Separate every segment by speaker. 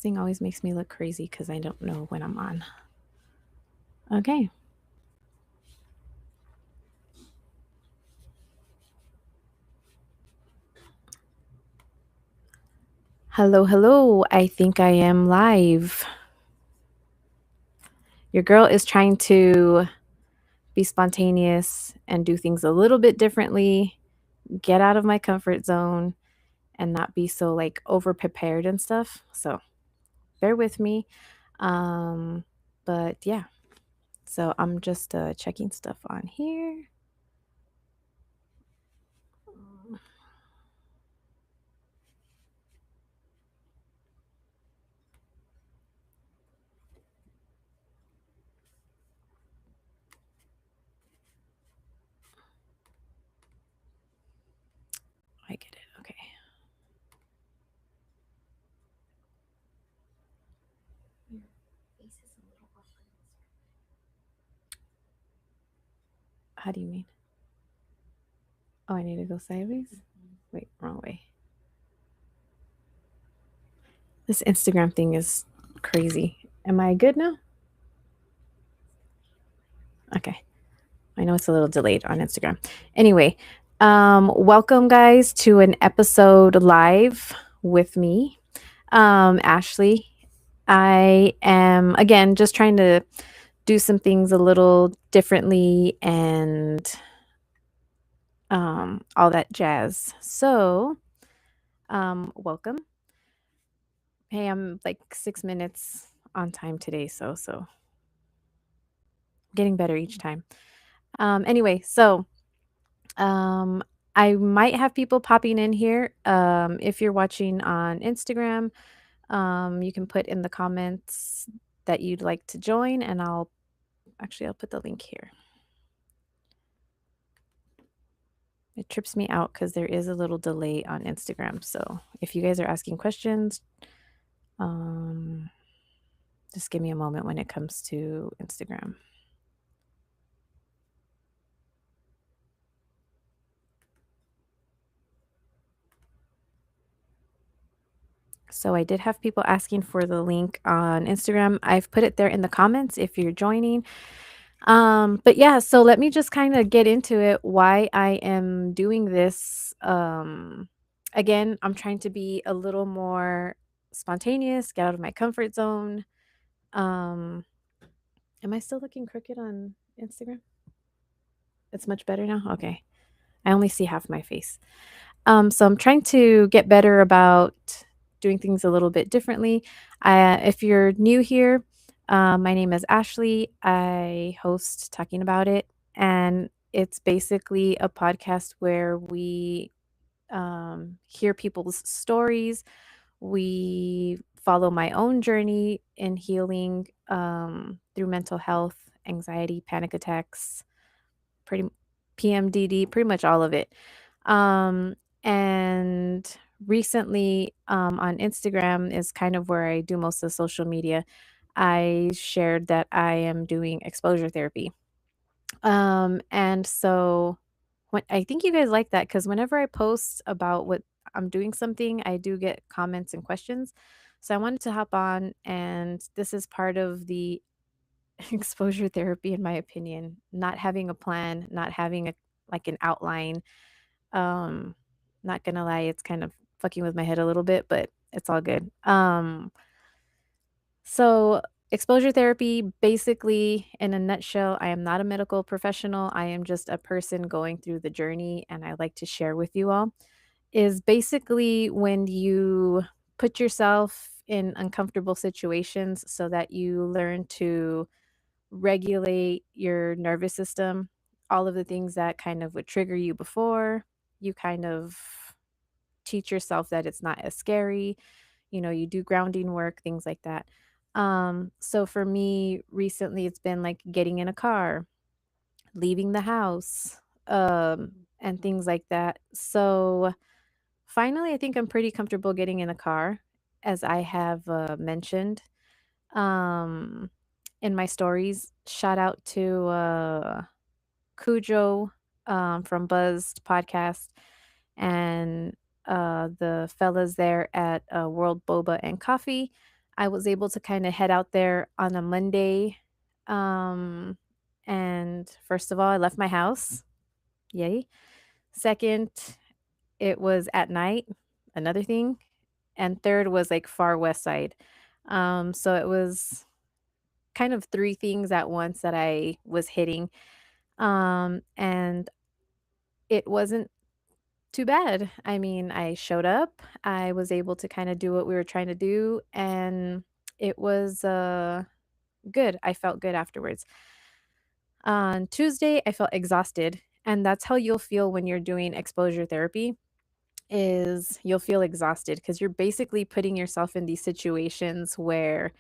Speaker 1: thing always makes me look crazy because I don't know when I'm on. Okay. Hello, hello. I think I am live. Your girl is trying to be spontaneous and do things a little bit differently, get out of my comfort zone, and not be so like over prepared and stuff. So bear with me. But yeah, so I'm just checking stuff on here. I get it. Okay. How do you mean? Oh, I need to go sideways? Wait, wrong way. This Instagram thing is crazy. Am I good now? Okay. I know it's a little delayed on Instagram. Anyway, welcome guys to an episode live with me, Ashley. I am again just trying to do some things a little differently and all that jazz. So, welcome. Hey, I'm like 6 minutes on time today, so getting better each time. Anyway, so I might have people popping in here. If you're watching on Instagram, you can put in the comments that you'd like to join, and I'll put the link here. It trips me out because there is a little delay on Instagram. So if you guys are asking questions, just give me a moment when it comes to Instagram. So I did have people asking for the link on Instagram. I've put it there in the comments if you're joining. But yeah, so let me just kind of get into it why I am doing this. Again, I'm trying to be a little more spontaneous, get out of my comfort zone. Um, am I still looking crooked on Instagram? It's much better now. Okay. I only see half my face. So I'm trying to get better about doing things a little bit differently. If you're new here, my name is Ashley. I host Talking About It, and it's basically a podcast where we hear people's stories. We follow my own journey in healing through mental health, anxiety, panic attacks, pretty PMDD, pretty much all of it. Um, and recently on Instagram is kind of where I do most of the social media. I shared that I am doing exposure therapy. And so when I think you guys like that because whenever I post about what I'm doing something, I do get comments and questions. So I wanted to hop on, and this is part of the exposure therapy, in my opinion. Not having a plan, not having a like an outline. Um, Not gonna lie, it's kind of fucking with my head a little bit, but it's all good. So exposure therapy, basically, in a nutshell, I am not a medical professional. I am just a person going through the journey, and I like to share with you all. Is basically when you put yourself in uncomfortable situations so that you learn to regulate your nervous system, all of the things that kind of would trigger you before, you kind of teach yourself that it's not as scary. You do grounding work, things like that. So for me, recently, it's been like getting in a car, leaving the house, and things like that. So finally, I think I'm pretty comfortable getting in a car, as I have mentioned. Um, in my stories. Shout out to Cujo from Buzzed Podcast and the fellas there at World Boba and Coffee. I was able to kinda head out there on a Monday, um, and first of all, I left my house, yay. Second, it was at night, another thing, and third was, like, far west side. So it was kind of 3 things at once that I was hitting, and it wasn't too bad. I mean, I showed up, I was able to kinda do what we were trying to do, and it was, good. I felt good afterwards. On Tuesday, I felt exhausted, and that's how you'll feel when you're doing exposure therapy, is you'll feel exhausted because 'cause you're basically putting yourself in these situations where,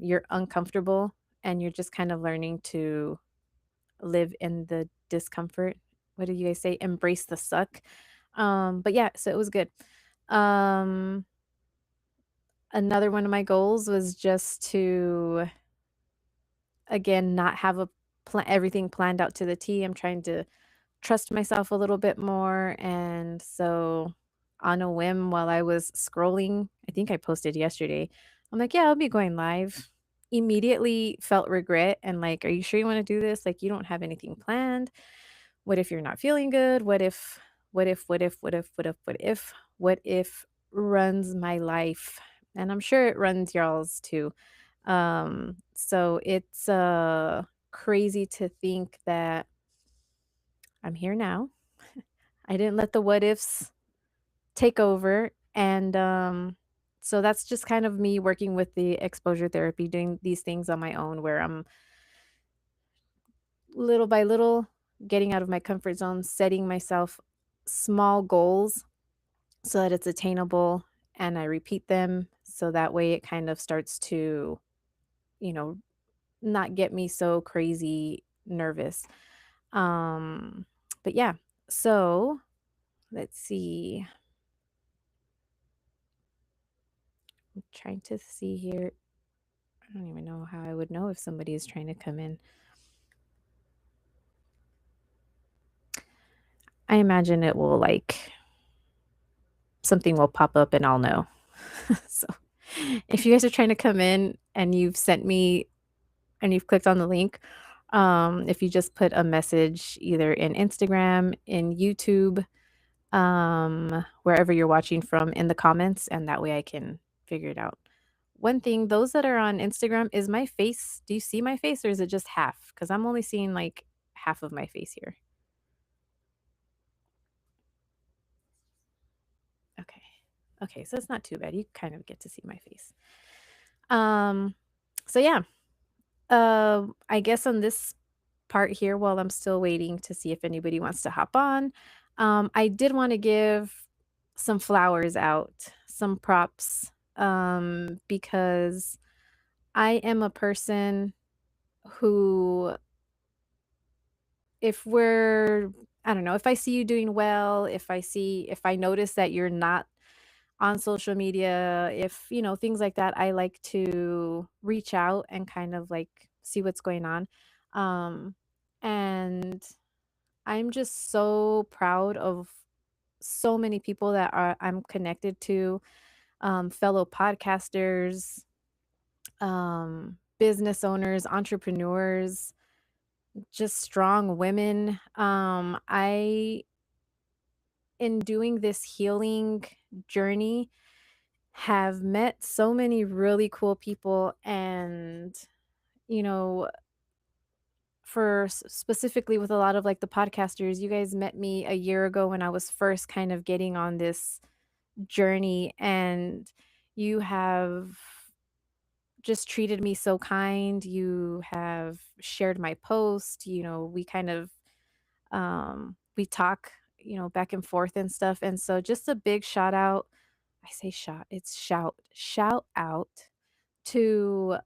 Speaker 1: you're uncomfortable and you're just kind of learning to live in the discomfort. What do you guys say? Embrace the suck. But yeah, so it was good. Um, Another one of my goals was just to, again, not have a everything planned out to the T. I'm trying to trust myself a little bit more, and so on a whim while I was scrolling, I think I posted yesterday, I'm like, "Yeah, I'll be going live." Immediately felt regret and like, "Are you sure you wanna do this? Like, you don't have anything planned. What if you're not feeling good? What if runs my life?" And I'm sure it runs y'all's too. So it's, crazy to think that I'm here now. I didn't let the what ifs take over, and, so that's just kind of me working with the exposure therapy, doing these things on my own where I'm little by little getting out of my comfort zone, setting myself small goals so that it's attainable, and I repeat them so that way it kind of starts to, you know, not get me so crazy nervous. Um, but yeah, so let's see. I'm trying to see here. I don't even know how I would know if somebody is trying to come in. I imagine it will like something will pop up and I'll know. So if you guys are trying to come in and you've sent me and you've clicked on the link, if you just put a message either in Instagram, in YouTube, wherever you're watching from in the comments, and that way I can figure it out. One thing, those that are on Instagram, is my face, do you see my face or is it just half? Because I'm only seeing like half of my face here. Okay. Okay, so it's not too bad. You kind of get to see my face. Um, so yeah. I guess on this part here, while I'm still waiting to see if anybody wants to hop on, I did want to give some flowers out, some props, because I am a person who, if we're, I don't know, if I see you doing well, if I notice that you're not on social media, if, things like that, I like to reach out and kind of like see what's going on. Um, and I'm just so proud of so many people that I'm connected to, fellow podcasters, business owners, entrepreneurs, just strong women. In doing this healing journey, have met so many really cool people, and, you know, for specifically with a lot of like the podcasters, you guys met me a year ago when I was first kind of getting on this journey, and you have just treated me so kind. You have shared my post, we kind of we talk, back and forth and stuff. And so just a big shout out. I say shot, it's shout out to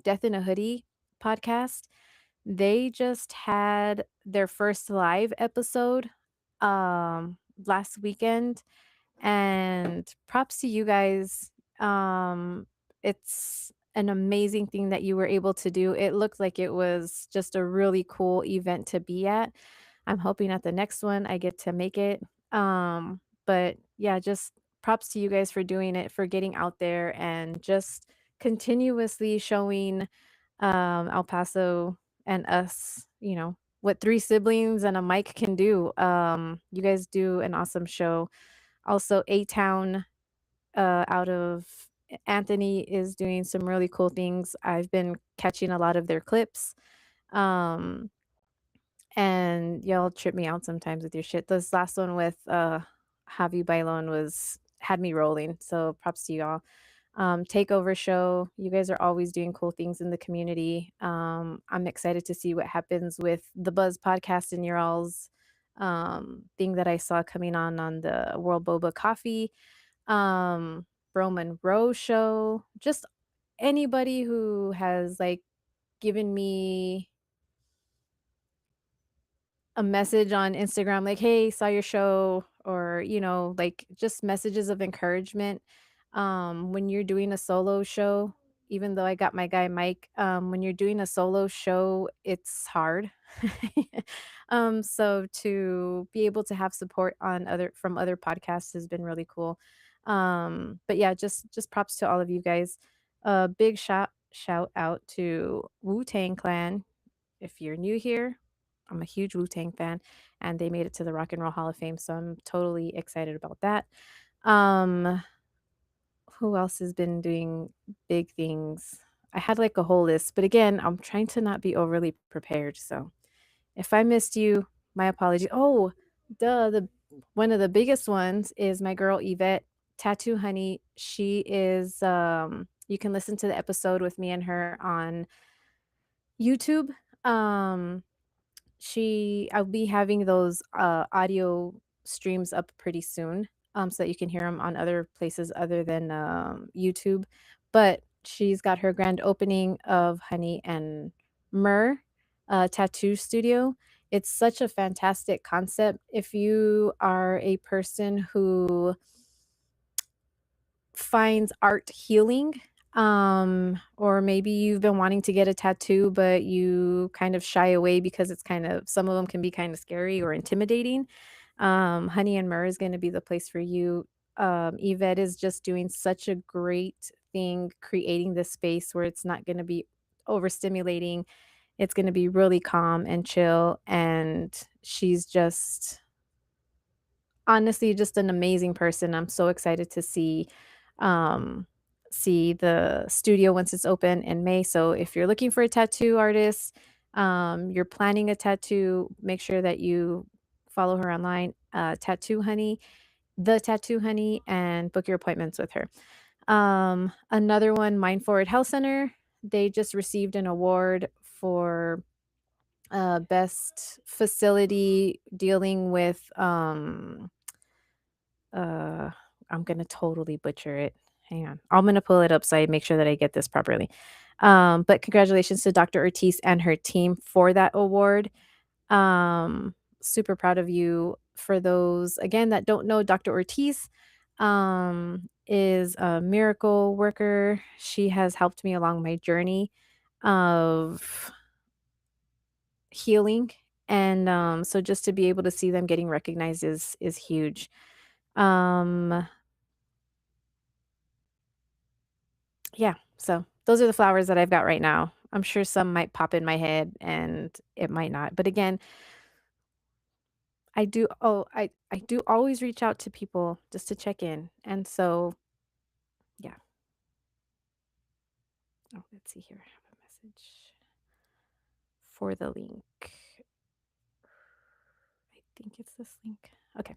Speaker 1: Death in a Hoodie podcast. They just had their first live episode last weekend, and props to you guys. It's an amazing thing that you were able to do. It looked like it was just a really cool event to be at. I'm hoping at the next one I get to make it. But yeah, just props to you guys for doing it, for getting out there and just continuously showing El Paso and us, what three siblings and a mic can do. You guys do an awesome show. Also, A Town out of Anthony is doing some really cool things. I've been catching a lot of their clips. Um, and y'all trip me out sometimes with your shit. This last one with Javi Bailon was had me rolling. So props to y'all. Takeover show. You guys are always doing cool things in the community. I'm excited to see what happens with the Buzz podcast and your all's thing that I saw coming on the World Boba Coffee. Um, Bro Monroe show. Just anybody who has like given me a message on Instagram like, "Hey, saw your show," or, like just messages of encouragement. When you're doing a solo show, even though I got my guy Mike, when you're doing a solo show, it's hard. So to be able to have support on other from other podcasts has been really cool. But yeah, just props to all of you guys. Big shout out to Wu Tang Clan. If you're new here, I'm a huge Wu-Tang fan, and they made it to the Rock and Roll Hall of Fame, so I'm totally excited about that. Um, who else has been doing big things? I had like a whole list, but again, I'm trying to not be overly prepared. So if I missed you, my apology. Oh, the one of the biggest ones is my girl Yvette, Tattoo Honey. She is you can listen to the episode with me and her on YouTube. Um I'll be having those, audio streams up pretty soon, so that you can hear them on other places other than, YouTube, but she's got her grand opening of Honey and Myrrh, tattoo studio. It's such a fantastic concept. If you are a person who finds art healing, or maybe you've been wanting to get a tattoo, but you kind of shy away because some of them can be kind of scary or intimidating. Honey and Myrrh is going to be the place for you. Yvette is just doing such a great thing creating this space where it's not going to be overstimulating. It's going to be really calm and chill. And she's just honestly just an amazing person. I'm so excited to um see the studio once it's open in May. So if you're looking for a tattoo artist, you're planning a tattoo, make sure that you follow her online, Tattoo Honey, the Tattoo Honey, and book your appointments with her. Another one, Mind Forward Health Center. They just received an award for best facility dealing with uh, I'm gonna totally butcher it. Hang on. I'm gonna pull it up so I make sure that I get this properly. But congratulations to Dr. Ortiz and her team for that award. Super proud of you. For those again that don't know, Dr. Ortiz is a miracle worker. She has helped me along my journey of healing. And so just to be able to see them getting recognized is huge. Um Yeah, so those are the flowers that I've got right now. I'm sure some might pop in my head and it might not. But again, I do always reach out to people just to check in. And so, yeah. Oh, let's see here. I have a message for the link. I think it's this link. Okay.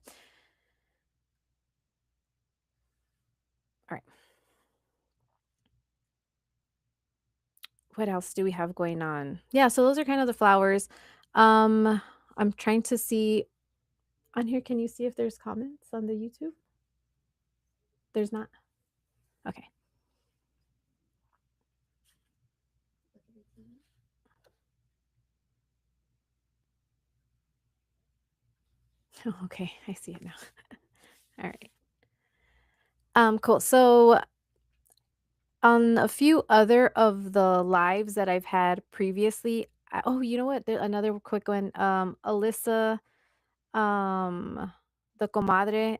Speaker 1: All right. What else do we have going on? Yeah, so those are kind of the flowers. Um I'm trying to see on here. Can you see if there's comments on the YouTube? There's not. Okay. Oh, okay, I see it now. All right. Cool. So on a few other of the lives that I've had previously, oh, you know what? There, another quick one. Alyssa, um, the comadre.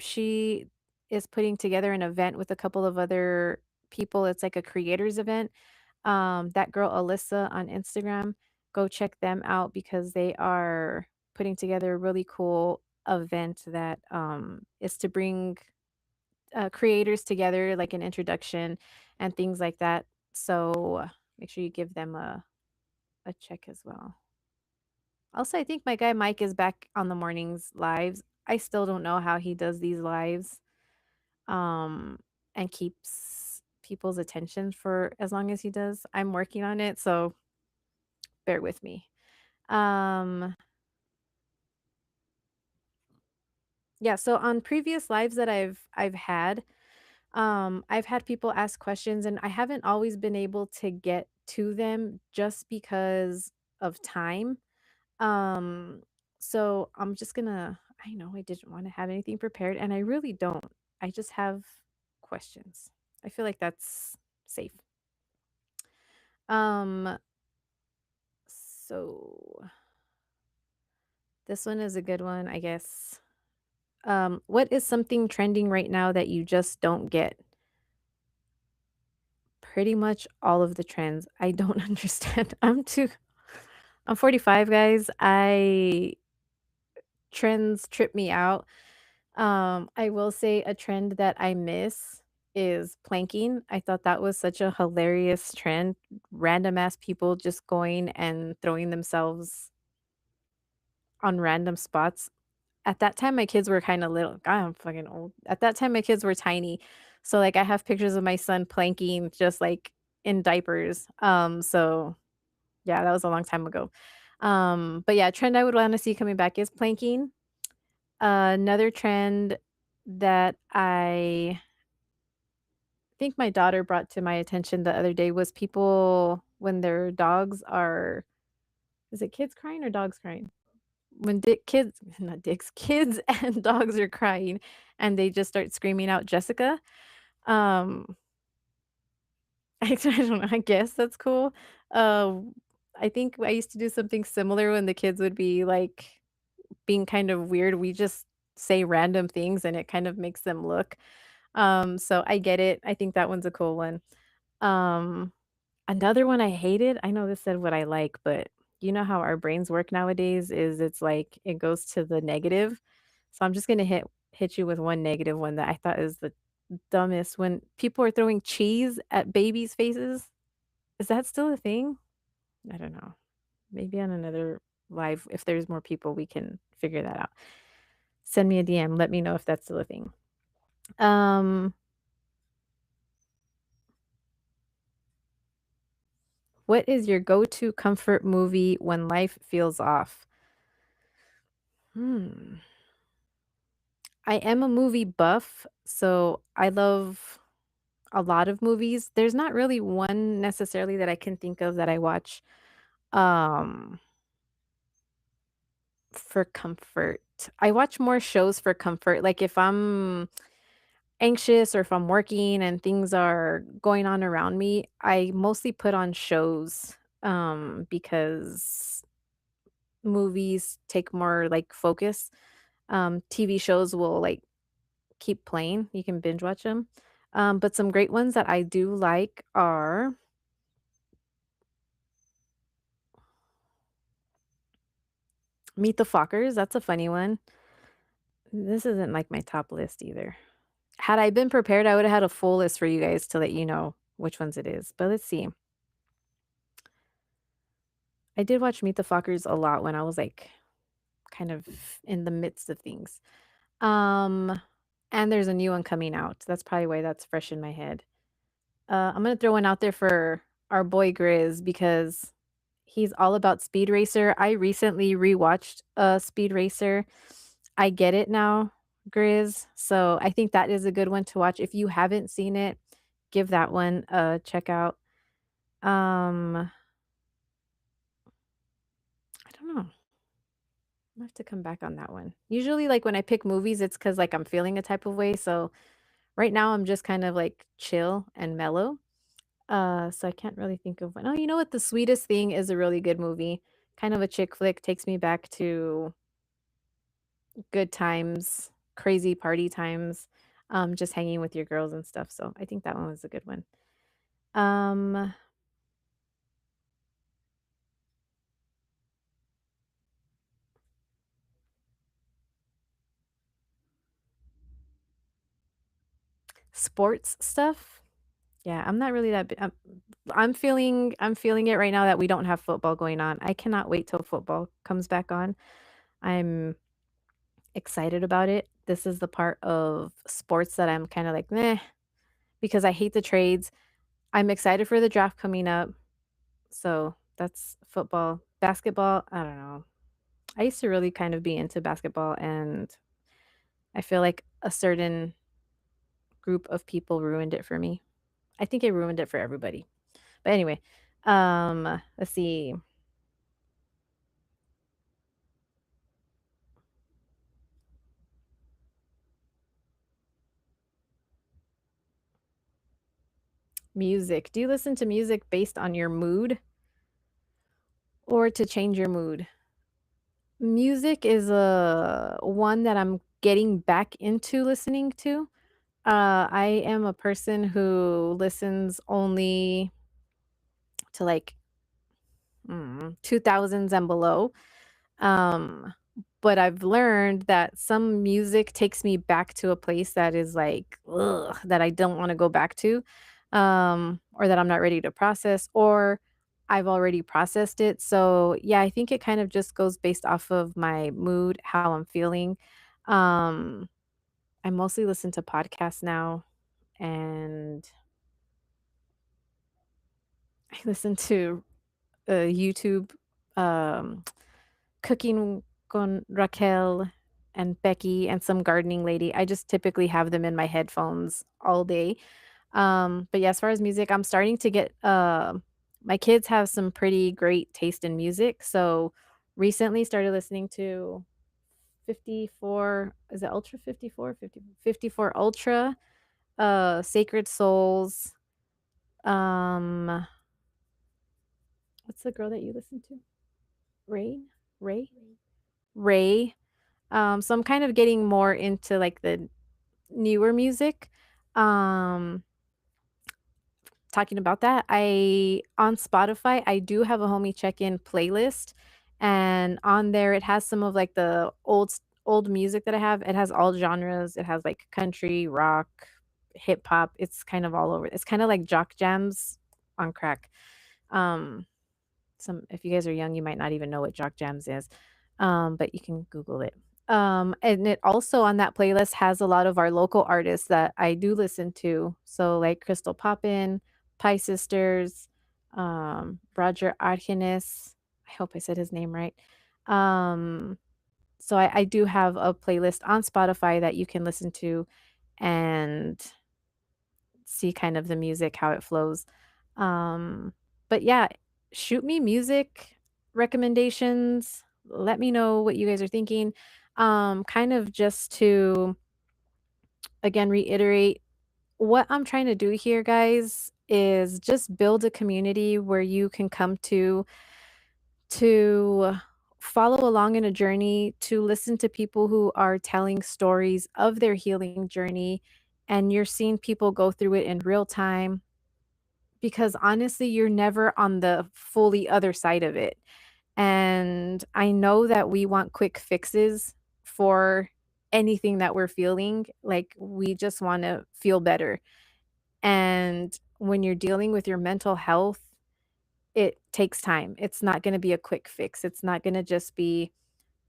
Speaker 1: She is putting together an event with a couple of other people. It's like a creators event. That girl Alyssa on Instagram, go check them out because they are putting together a really cool event that is to bring creators together, like an introduction and things like that. So make sure you give them a check as well. Also, I think my guy Mike is back on the mornings lives. I still don't know how he does these lives um and keeps people's attention for as long as he does. I'm working on it, so bear with me. Um yeah, so on previous lives that I've had people ask questions and I haven't always been able to get to them just because of time. Um, so I'm just gonna I know I didn't want to have anything prepared and I really don't. I just have questions. I feel like that's safe. Um, so this one is a good one, I guess. What is something trending right now that you just don't get? Pretty much all of the trends. I don't understand. I'm 45, guys. I trends trip me out. I will say a trend that I miss is planking. I thought that was such a hilarious trend. Random ass people just going and throwing themselves on random spots. At that time, my kids were kind of little. God, I'm fucking old. At that time, my kids were tiny. So like I have pictures of my son planking just like in diapers. So yeah, that was a long time ago. But yeah, trend I would want to see coming back is planking. Another trend that I think my daughter brought to my attention the other day was people when their dogs are is it kids crying or dogs crying? When kids not dicks, kids and dogs are crying and they just start screaming out Jessica. Um, I don't know, I guess that's cool. Uh, I think I used to do something similar when the kids would be like being kind of weird. We just say random things and it kind of makes them look. So I get it. I think that one's a cool one. Um, Another one I hated, I know this said what I like, but you know how our brains work nowadays is it's like it goes to the negative. So I'm just gonna hit you with one negative one that I thought is the dumbest when people are throwing cheese at babies' faces. Is that still a thing? I don't know. Maybe on another live, if there's more people, we can figure that out. Send me a DM. Let me know if that's still a thing. Um, what is your go-to comfort movie when life feels off? Hmm. I am a movie buff, so I love a lot of movies. There's not really one necessarily that I can think of that I watch um for comfort. I watch more shows for comfort. Like if I'm anxious or if I'm working and things are going on around me, I mostly put on shows because movies take more like focus. TV shows will like keep playing. You can binge watch them. But some great ones that I do like are Meet the Fockers. That's a funny one. This isn't like my top list either. Had I been prepared, I would have had a full list for you guys to let you know which ones it is. But let's see. I did watch Meet the Fockers a lot when I was like kind of in the midst of things. Um, and there's a new one coming out. That's probably why that's fresh in my head. I'm gonna throw one out there for our boy Grizz because he's all about Speed Racer. I recently rewatched Speed Racer. I get it now, Grizz. So I think that is a good one to watch. If you haven't seen it, give that one a check out. I don't know. I have to come back on that one. Usually, like when I pick movies, it's because like I'm feeling a type of way. So right now, I'm just kind of like chill and mellow. So I can't really think of one. Oh, you know what? The Sweetest Thing is a really good movie. Kind of a chick flick. Takes me back to good times, crazy party times. just hanging with your girls and stuff. So I think that one was a good one. Um, sports stuff. Yeah, I'm not really that. I'm feeling it right now that we don't have football going on. I cannot wait till football comes back on. I'm excited about it. This is the part of sports that I'm kind of like, meh, because I hate the trades. I'm excited for the draft coming up. So that's football. Basketball, I don't know. I used to really kind of be into basketball, and I feel like a certain group of people ruined it for me. I think it ruined it for everybody. But anyway, let's see. Music. Do you listen to music based on your mood or to change your mood? Music is a one that I'm getting back into listening to. I am a person who listens only to like 2000s and below. Um, but I've learned that some music takes me back to a place that is like, ugh, that I don't want to go back to, or that I'm not ready to process, or I've already processed it. So yeah, I think it kind of just goes based off of my mood, how I'm feeling. Um, I mostly listen to podcasts now, and I listen to YouTube, um, cooking con Raquel and Becky and some gardening lady. I just typically have them in my headphones all day. But yeah, as far as music, I'm starting to get my kids have some pretty great taste in music. So recently started listening to 54, is it Ultra 54? 54 Ultra, Sacred Souls. Um, what's the girl that you listen to? Rain? Ray? Ray. So I'm kind of getting more into like the newer music. Um, talking about that, I on Spotify, I do have a homie check-in playlist, and on there it has some of like the old music that I have. It has all genres. It has like country, rock, hip hop. It's kind of all over. It's kind of like jock jams on crack. Um, some if you guys are young, you might not even know what jock jams is, but you can Google it. And it also on that playlist has a lot of our local artists that I do listen to. So like Crystal Poppin, Pie Sisters, Roger Argenis. I hope I said his name right. Um, so I do have a playlist on Spotify that you can listen to and see kind of the music, how it flows. Um, but yeah, shoot me music recommendations. Let me know what you guys are thinking. Kind of just to again reiterate what I'm trying to do here, guys, is just build a community where you can come to follow along in a journey, to listen to people who are telling stories of their healing journey, and you're seeing people go through it in real time, because honestly, you're never on the fully other side of it. And I know that we want quick fixes for anything that we're feeling. Like we just want to feel better. And when you're dealing with your mental health, it takes time. It's not going to be a quick fix. It's not going to just be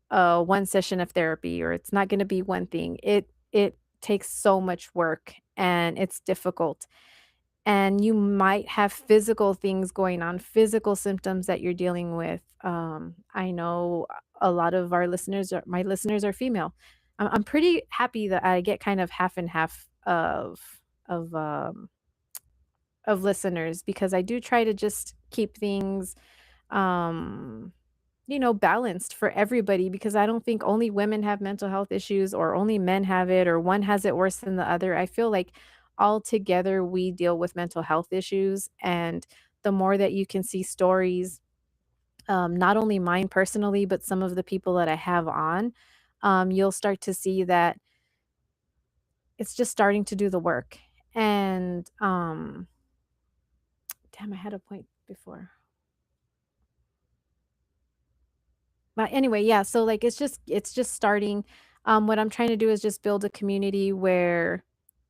Speaker 1: one session of therapy, or it's not going to be one thing. It takes so much work, and it's difficult, and you might have physical things going on, physical symptoms that you're dealing with. I know a lot of my listeners are female. I'm pretty happy that I get kind of half and half of um, of listeners, because I do try to just keep things um, balanced for everybody, because I don't think only women have mental health issues, or only men have it, or one has it worse than the other. I feel like all together we deal with mental health issues. And the more that you can see stories, not only mine personally, but some of the people that I have on, you'll start to see that it's just starting to do the work. And damn, I had a point before. But anyway, yeah, so, like, it's just starting. What I'm trying to do is just build a community where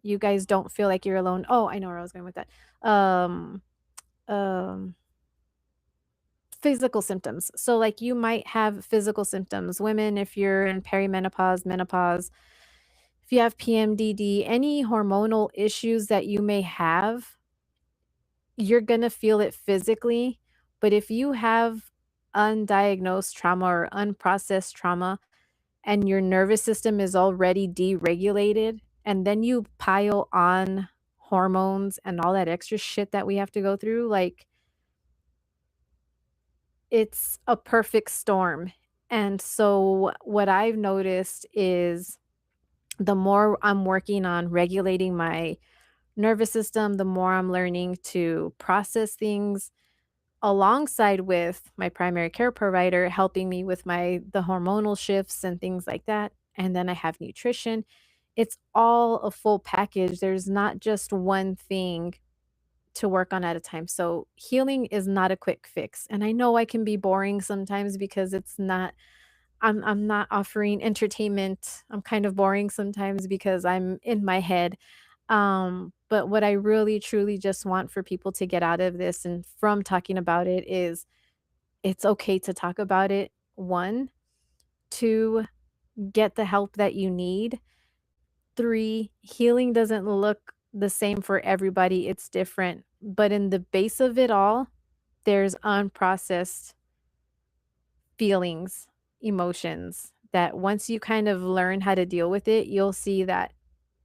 Speaker 1: you guys don't feel like you're alone. Oh, I know where I was going with that. Um, um, Physical symptoms. So, like, you might have physical symptoms. Women, if you're in perimenopause, menopause, if you have PMDD, any hormonal issues that you may have, you're gonna feel it physically. But if you have undiagnosed trauma or unprocessed trauma, and your nervous system is already deregulated, and then you pile on hormones and all that extra shit that we have to go through, like, it's a perfect storm. And so what I've noticed is the more I'm working on regulating my nervous system, the more I'm learning to process things alongside with my primary care provider helping me with the hormonal shifts and things like that. And then I have nutrition. It's all a full package. There's not just one thing to work on at a time. So healing is not a quick fix. And I know I can be boring sometimes because it's not I'm not offering entertainment. I'm kind of boring sometimes because I'm in my head. But what I really truly just want for people to get out of this and from talking about it is it's okay to talk about it. 1, 2, get the help that you need. 3, healing doesn't look the same for everybody, it's different. But in the base of it all, there's unprocessed feelings, emotions that once you kind of learn how to deal with it, you'll see that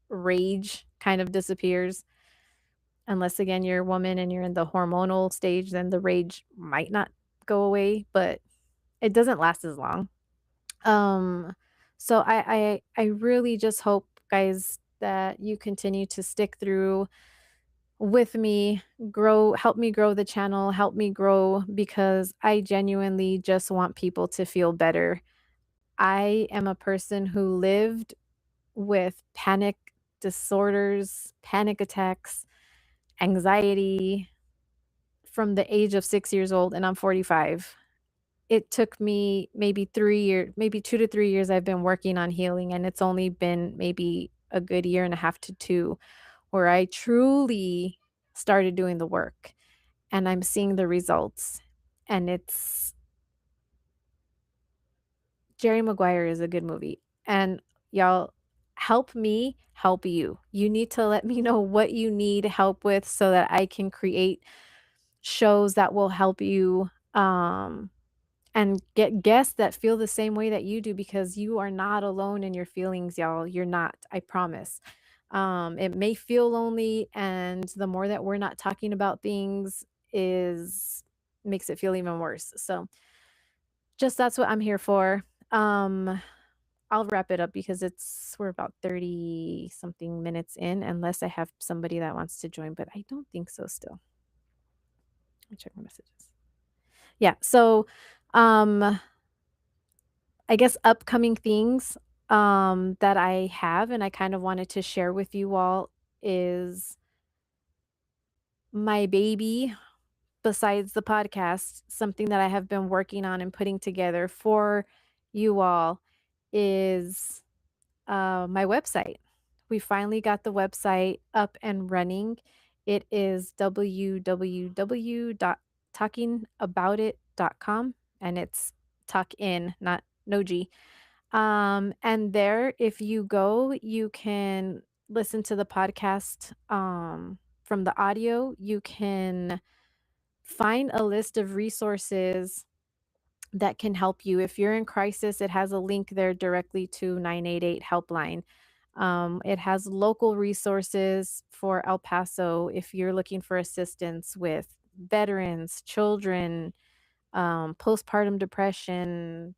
Speaker 1: rage kind of disappears. Unless again you're a woman and you're in the hormonal stage, then the rage might not go away, but it doesn't last as long. Um, so I really just hope, guys, that you continue to stick through with me, help me grow the channel, help me grow because I genuinely just want people to feel better. I am a person who lived with panic disorders, panic attacks, anxiety from the age of 6 years old, and I'm 45. It took me maybe 3 years, maybe 2 to 3 years I've been working on healing, and it's only been maybe a good year and a half to 2 where I truly started doing the work, and I'm seeing the results, and it's Jerry Maguire is a good movie, and y'all help me help you. You need to let me know what you need help with so that I can create shows that will help you, and get guests that feel the same way that you do because you are not alone in your feelings, y'all. You're not, I promise. It may feel lonely, and the more that we're not talking about things is makes it feel even worse. So just that's what I'm here for. Um, I'll wrap it up because we're about 30 something minutes in, unless I have somebody that wants to join, but I don't think so still. I'll check my messages. Yeah. So um I guess upcoming things that I have and I kind of wanted to share with you all is my baby, besides the podcast, something that I have been working on and putting together for you all is my website. We finally got the website up and running. It is www.talkingaboutit.com, and it's talk in, not no G. And there, if you go, you can listen to the podcast from the audio. You can find a list of resources that can help you. If you're in crisis, it has a link there directly to 988 helpline. It has local resources for El Paso if you're looking for assistance with veterans, children, postpartum depression,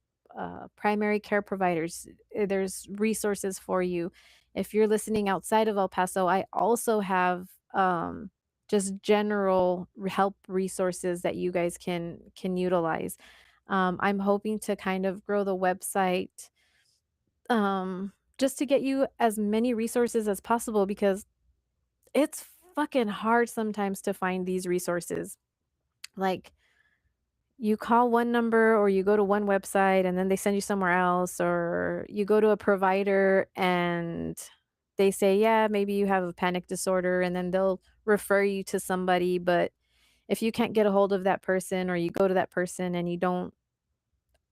Speaker 1: primary care providers. There's resources for you. If you're listening outside of El Paso, I also have just general help resources that you guys can utilize. I'm hoping to kind of grow the website just to get you as many resources as possible because it's fucking hard sometimes to find these resources. Like, you call one number or you go to one website and then they send you somewhere else, or you go to a provider and they say, "Yeah, maybe you have a panic disorder," and then they'll refer you to somebody, but if you can't get a hold of that person or you go to that person and you don't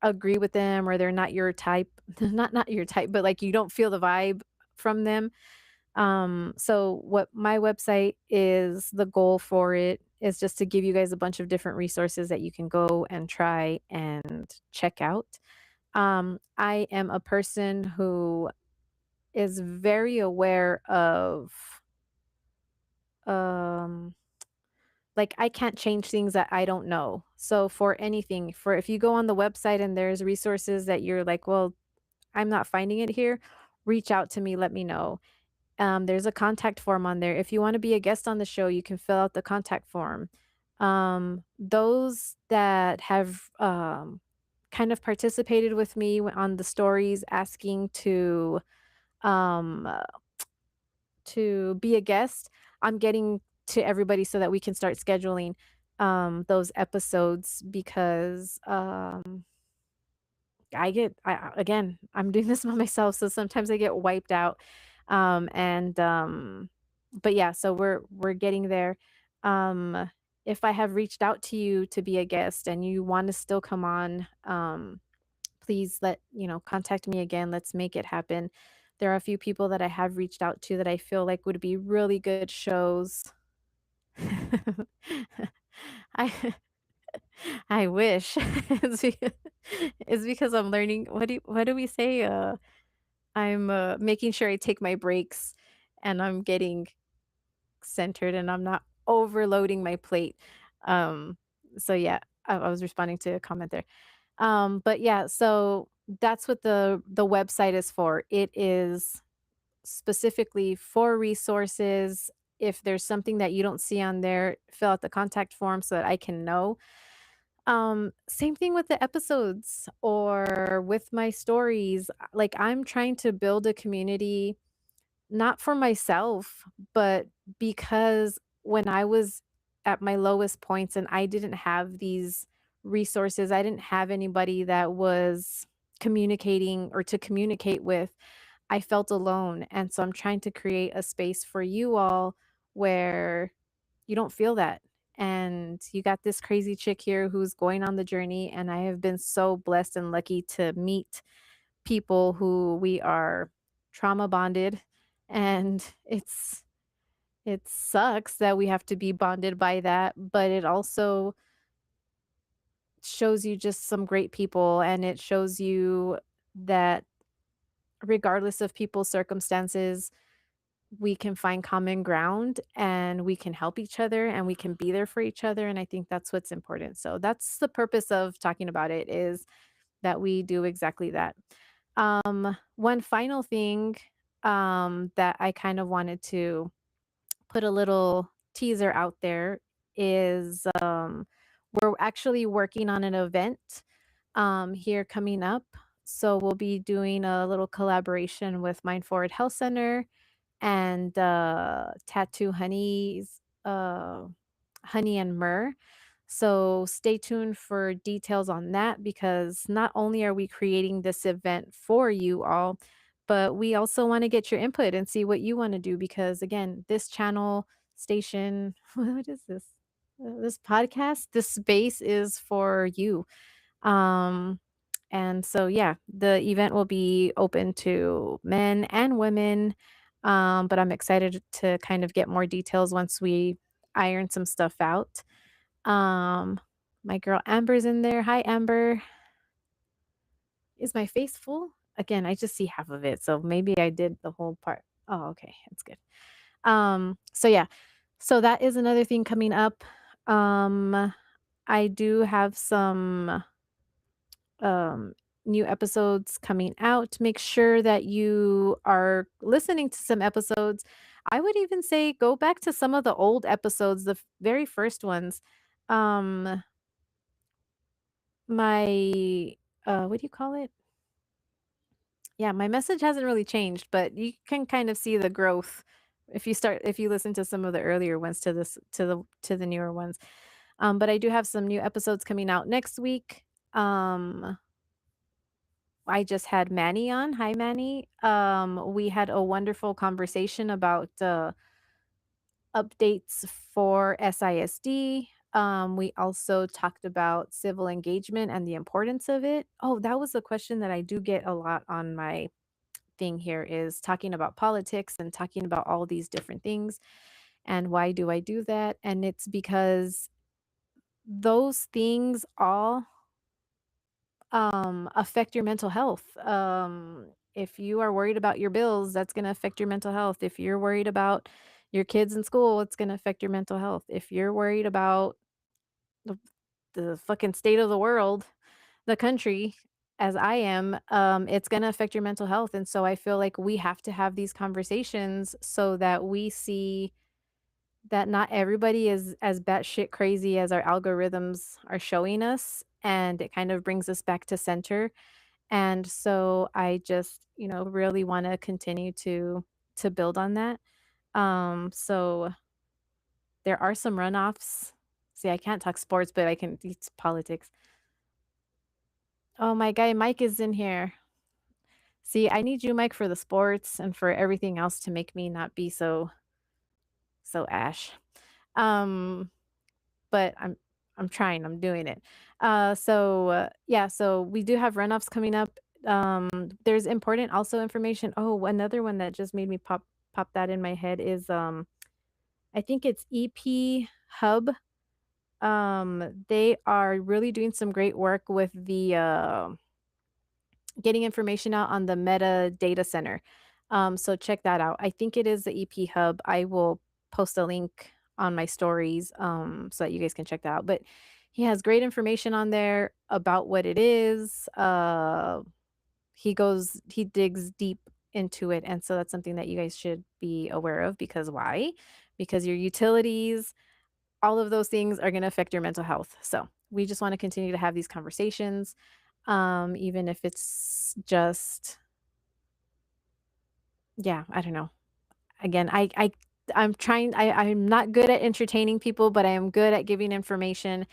Speaker 1: agree with them or they're not your type, not your type, but like you don't feel the vibe from them. So what my website is, the goal for it is just to give you guys a bunch of different resources that you can go and try and check out. I am a person who is very aware of um like I can't change things that I don't know. So for anything, for if you go on the website and there's resources that you're like, well, I'm not finding it here, reach out to me, let me know. There's a contact form on there. If you want to be a guest on the show, you can fill out the contact form. Those that have kind of participated with me on the stories asking um, uh, to be a guest, I'm getting to everybody so that we can start scheduling those episodes because again, I'm doing this by myself, so sometimes I get wiped out. And but yeah, so we're getting there. Um, if I have reached out to you to be a guest and you want to still come on, please contact me again. Let's make it happen. There are a few people that I have reached out to that I feel like would be really good shows. I I wish. It's because I'm learning. What do we say? I'm making sure I take my breaks and I'm getting centered and I'm not overloading my plate. Um, so yeah, I was responding to a comment there. But yeah, so that's what the website is for. It is specifically for resources. If there's something that you don't see on there, fill out the contact form so that I can know. Same thing with the episodes or with my stories. Like I'm trying to build a community not for myself, but because when I was at my lowest points and I didn't have these resources, I didn't have anybody that was communicating or to communicate with, I felt alone. And so I'm trying to create a space for you all where you don't feel that. And you got this crazy chick here who's going on the journey. And I have been so blessed and lucky to meet people who we are trauma bonded. And it sucks that we have to be bonded by that, but it also shows you just some great people, and it shows you that regardless of people's circumstances, we can find common ground and we can help each other and we can be there for each other, and I think that's what's important. So that's the purpose of talking about it, is that we do exactly that. One final thing that I kind of wanted to put a little teaser out there is we're actually working on an event here coming up. So we'll be doing a little collaboration with Mind Forward Health Center and Tattoo Honey's Honey and Myrrh. So stay tuned for details on that, because not only are we creating this event for you all, but we also want to get your input and see what you want to do, because again, this channel station, what is this? This podcast, this space is for you. Um and so yeah, the event will be open to men and women. But I'm excited to kind of get more details once we iron some stuff out. Um, my girl Amber's in there. Hi, Amber. Is my face full? Again, I just see half of it, so maybe I did the whole part. Oh, okay, that's good. So yeah, so that is another thing coming up. I do have some um new episodes coming out. Make sure that you are listening to some episodes. I would even say go back to some of the old episodes, the very first ones. Um, my what do you call it? Yeah, my message hasn't really changed, but you can kind of see the growth if you listen to some of the earlier ones to the newer ones. But I do have some new episodes coming out next week. Um, I just had Manny on. Hi, Manny. We had a wonderful conversation about updates for SISD. We also talked about civil engagement and the importance of it. Oh, that was a question that I do get a lot on my thing here is talking about politics and talking about all these different things. And why do I do that? And it's because those things all affect your mental health. If you are worried about your bills, that's going to affect your mental health. If you're worried about your kids in school, it's going to affect your mental health. If you're worried about the, the fucking state of the world, the country, as I am, it's going to affect your mental health. And so I feel like we have to have these conversations so that we see that not everybody is as batshit crazy as our algorithms are showing us. And it kind of brings us back to center. And so I just, really want to continue to build on that. So there are some runoffs. See, I can't talk sports, but I can it's politics. Oh, my guy Mike is in here. See, I need you, Mike, for the sports and for everything else to make me not be so ash. Um, but I'm trying, I'm doing it. Yeah, so we do have runoffs coming up. There's important also information. Oh, another one that just made me pop that in my head is I think it's EP Hub. They are really doing some great work with the getting information out on the Meta data center. So check that out. I think it is the EP Hub. I will post a link on my stories so that you guys can check that out. But he has great information on there about what it is. He digs deep into it. And so that's something that you guys should be aware of because why? Because your utilities, all of those things are going to affect your mental health. So we just want to continue to have these conversations, even if it's just, yeah, I don't know. Again, I'm not good at entertaining people, but I am good at giving information.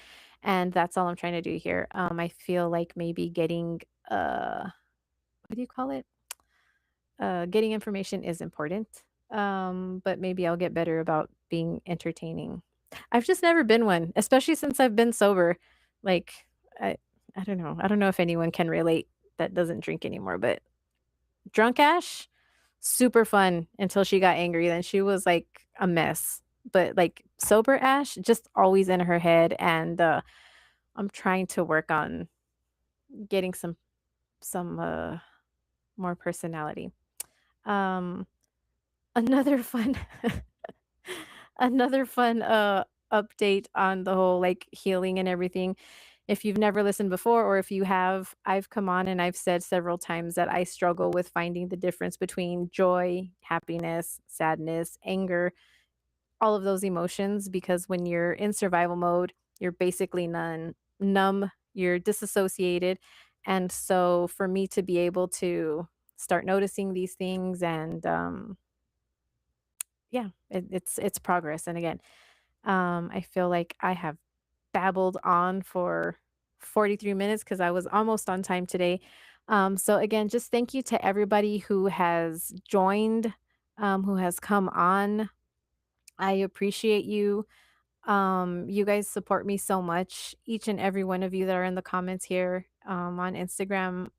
Speaker 1: And that's all I'm trying to do here. I feel like maybe getting, what do you call it? Getting information is important. But maybe I'll get better about being entertaining. I've just never been one, especially since I've been sober. Like I I don't know. I don't know if anyone can relate that doesn't drink anymore, but drunk Ash, super fun until she got angry. Then she was like a mess. But like sober Ash, just always in her head and I'm trying to work on getting some more personality. Um Another fun another fun, update on the whole, like, healing and everything. If you've never listened before or if you have, I've come on and I've said several times that I struggle with finding the difference between joy, happiness, sadness, anger, all of those emotions, because when you're in survival mode, you're basically numb, you're disassociated, and so for me to be able to start noticing these things and, yeah, it's progress. And again, I feel like I have babbled on for 43 minutes because I was almost on time today. So again, just thank you to everybody who has joined, who has come on. I appreciate you. You guys support me so much. Each and every one of you that are in the comments here on Instagram.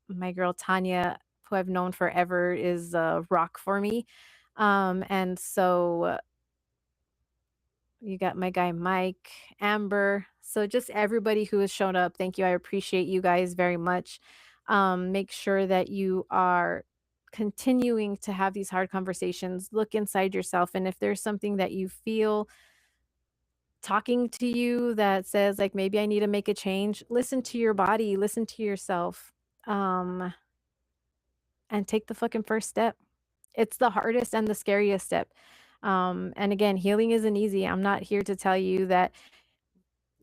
Speaker 1: My girl Tanya, who I've known forever, is a rock for me. And so you got my guy Mike, Amber. So just everybody who has shown up, thank you. I appreciate you guys very much. Make sure that you are continuing to have these hard conversations. Look inside yourself. And if there's something that you feel talking to you that says, like, maybe I need to make a change, listen to your body, listen to yourself, um, and take the fucking first step. It's the hardest and the scariest step. And again, healing isn't easy. I'm not here to tell you that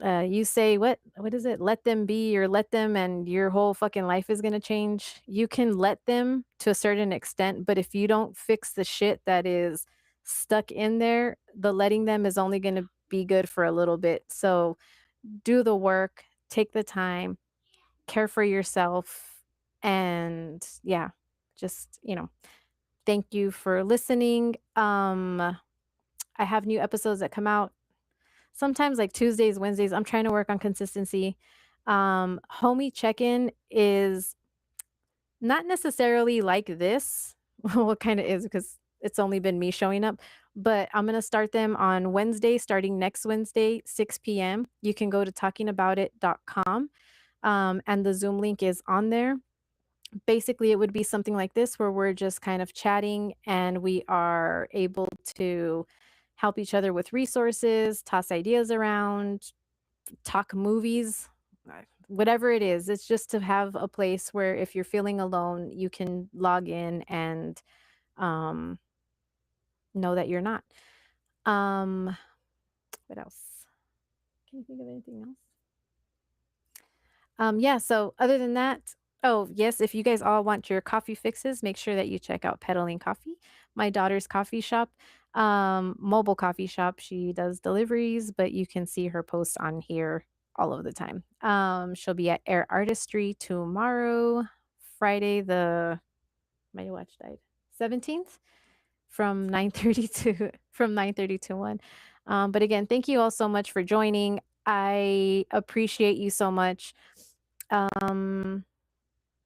Speaker 1: you say what is it? Let them be or let them and your whole fucking life is going to change. You can let them to a certain extent, but if you don't fix the shit that is stuck in there, the letting them is only going to be good for a little bit. So do the work, take the time, care for yourself, and yeah, just, thank you for listening. I have new episodes that come out sometimes like Tuesdays, Wednesdays. I'm trying to work on consistency. Homie check-in is not necessarily like this. Well, it kind of is because it's only been me showing up, but I'm going to start them on Wednesday, starting next Wednesday, 6 p.m. You can go to talkingaboutit.com, and the Zoom link is on there. Basically, it would be something like this where we're just kind of chatting and we are able to help each other with resources, toss ideas around, talk movies, whatever it is. It's just to have a place where if you're feeling alone, you can log in and um, know that you're not. What else? Can you think of anything else? Yeah, so other than that, oh, yes, if you guys all want your coffee fixes, make sure that you check out Pedaling Coffee, my daughter's coffee shop, mobile coffee shop. She does deliveries, but you can see her post on here all of the time. She'll be at Air Artistry tomorrow, Friday, my watch died, 17th from 9:30 to 1. But again, thank you all so much for joining. I appreciate you so much.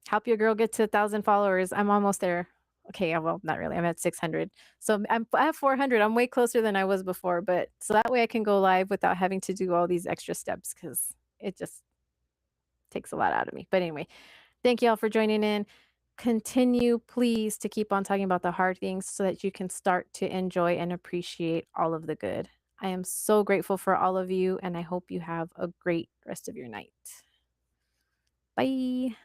Speaker 1: Help your girl get to 1,000 followers. I'm almost there. Okay, well, not really. I'm at 600. So I have 400. I'm way closer than I was before. But so that way I can go live without having to do all these extra steps because it just takes a lot out of me. But anyway, thank you all for joining in. Continue, please, to keep on talking about the hard things so that you can start to enjoy and appreciate all of the good. I am so grateful for all of you, and I hope you have a great rest of your night. Bye.